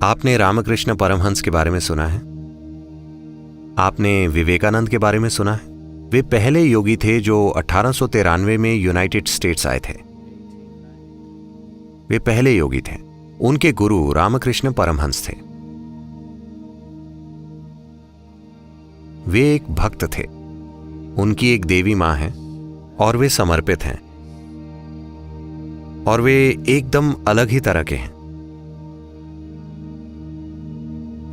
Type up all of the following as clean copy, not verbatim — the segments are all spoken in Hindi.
आपने रामकृष्ण परमहंस के बारे में सुना है? आपने विवेकानंद के बारे में सुना है? वे पहले योगी थे जो 1893 में यूनाइटेड स्टेट्स आए थे। वे पहले योगी थे। उनके गुरु रामकृष्ण परमहंस थे। वे एक भक्त थे। उनकी एक देवी मां है और वे समर्पित हैं और वे एकदम अलग ही तरह के हैं।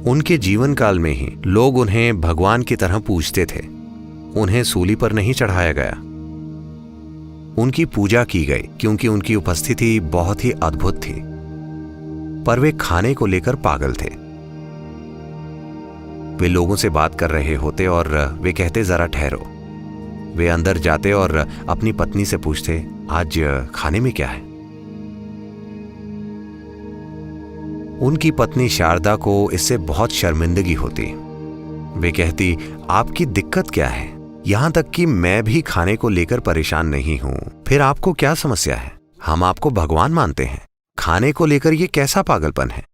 उनके जीवन काल में ही लोग उन्हें भगवान की तरह पूजते थे। उन्हें सूली पर नहीं चढ़ाया गया, उनकी पूजा की गई क्योंकि उनकी उपस्थिति बहुत ही अद्भुत थी। पर वे खाने को लेकर पागल थे। वे लोगों से बात कर रहे होते और वे कहते, जरा ठहरो। वे अंदर जाते और अपनी पत्नी से पूछते, आज खाने में क्या है? उनकी पत्नी शारदा को इससे बहुत शर्मिंदगी होती। वे कहती, आपकी दिक्कत क्या है? यहां तक कि मैं भी खाने को लेकर परेशान नहीं हूं, फिर आपको क्या समस्या है? हम आपको भगवान मानते हैं, खाने को लेकर यह कैसा पागलपन है?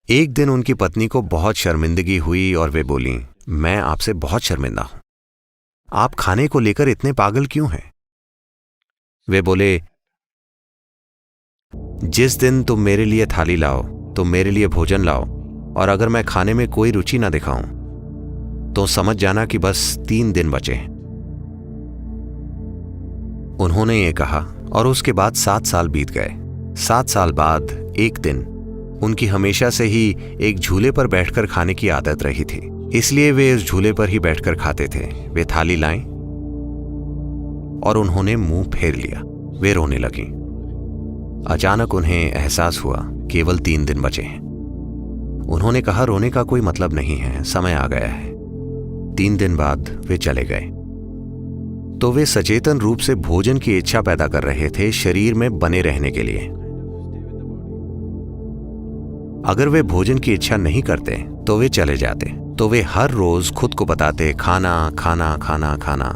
एक दिन उनकी पत्नी को बहुत शर्मिंदगी हुई और वे बोली, मैं आपसे बहुत शर्मिंदा हूं, आप खाने को लेकर इतने पागल क्यों हैं? वे बोले, जिस दिन तुम मेरे लिए थाली लाओ, तुम मेरे लिए भोजन लाओ, और अगर मैं खाने में कोई रुचि ना दिखाऊं तो समझ जाना कि बस 3 दिन बचे हैं। उन्होंने ये कहा और उसके बाद 7 साल बीत गए। 7 साल बाद एक दिन उनकी हमेशा से ही एक झूले पर बैठकर खाने की आदत रही थी, इसलिए वे इस झूले पर ही बैठकर खाते थे। वे थाली लाएं और उन्होंने मुंह फेर लिया। वे रोने लगी। अचानक उन्हें एहसास हुआ केवल 3 दिन बचे हैं। उन्होंने कहा, रोने का कोई मतलब नहीं है, समय आ गया है। 3 दिन बाद वे चले गए। तो वे सचेतन रूप से भोजन की इच्छा पैदा कर रहे थे शरीर में बने रहने के लिए। अगर वे भोजन की इच्छा नहीं करते तो वे चले जाते। तो वे हर रोज खुद को बताते, खाना खाना खाना खाना।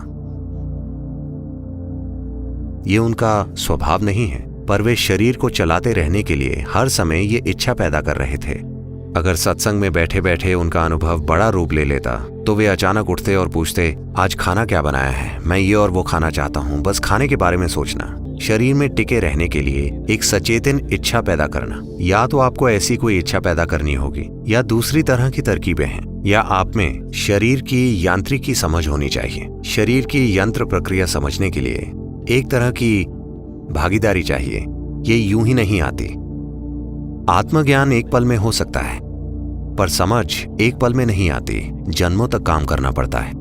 ये उनका स्वभाव नहीं है, पर वे शरीर को चलाते रहने के लिए हर समय ये इच्छा पैदा कर रहे थे। अगर सत्संग में बैठे बैठे उनका अनुभव बड़ा रूप ले लेता तो वे अचानक उठते और पूछते, आज खाना क्या बनाया है? मैं ये और वो खाना चाहता हूँ। बस खाने के बारे में सोचना। शरीर में टिके रहने के लिए एक सचेतन इच्छा पैदा करना। या तो आपको ऐसी कोई इच्छा पैदा करनी होगी या दूसरी तरह की तरकीबें हैं, या आप में शरीर की यांत्रिकी समझ होनी चाहिए। शरीर की यंत्र प्रक्रिया समझने के लिए एक तरह की भागीदारी चाहिए। ये यूं ही नहीं आती। आत्मज्ञान एक पल में हो सकता है, पर समझ एक पल में नहीं आती। जन्मों तक काम करना पड़ता है।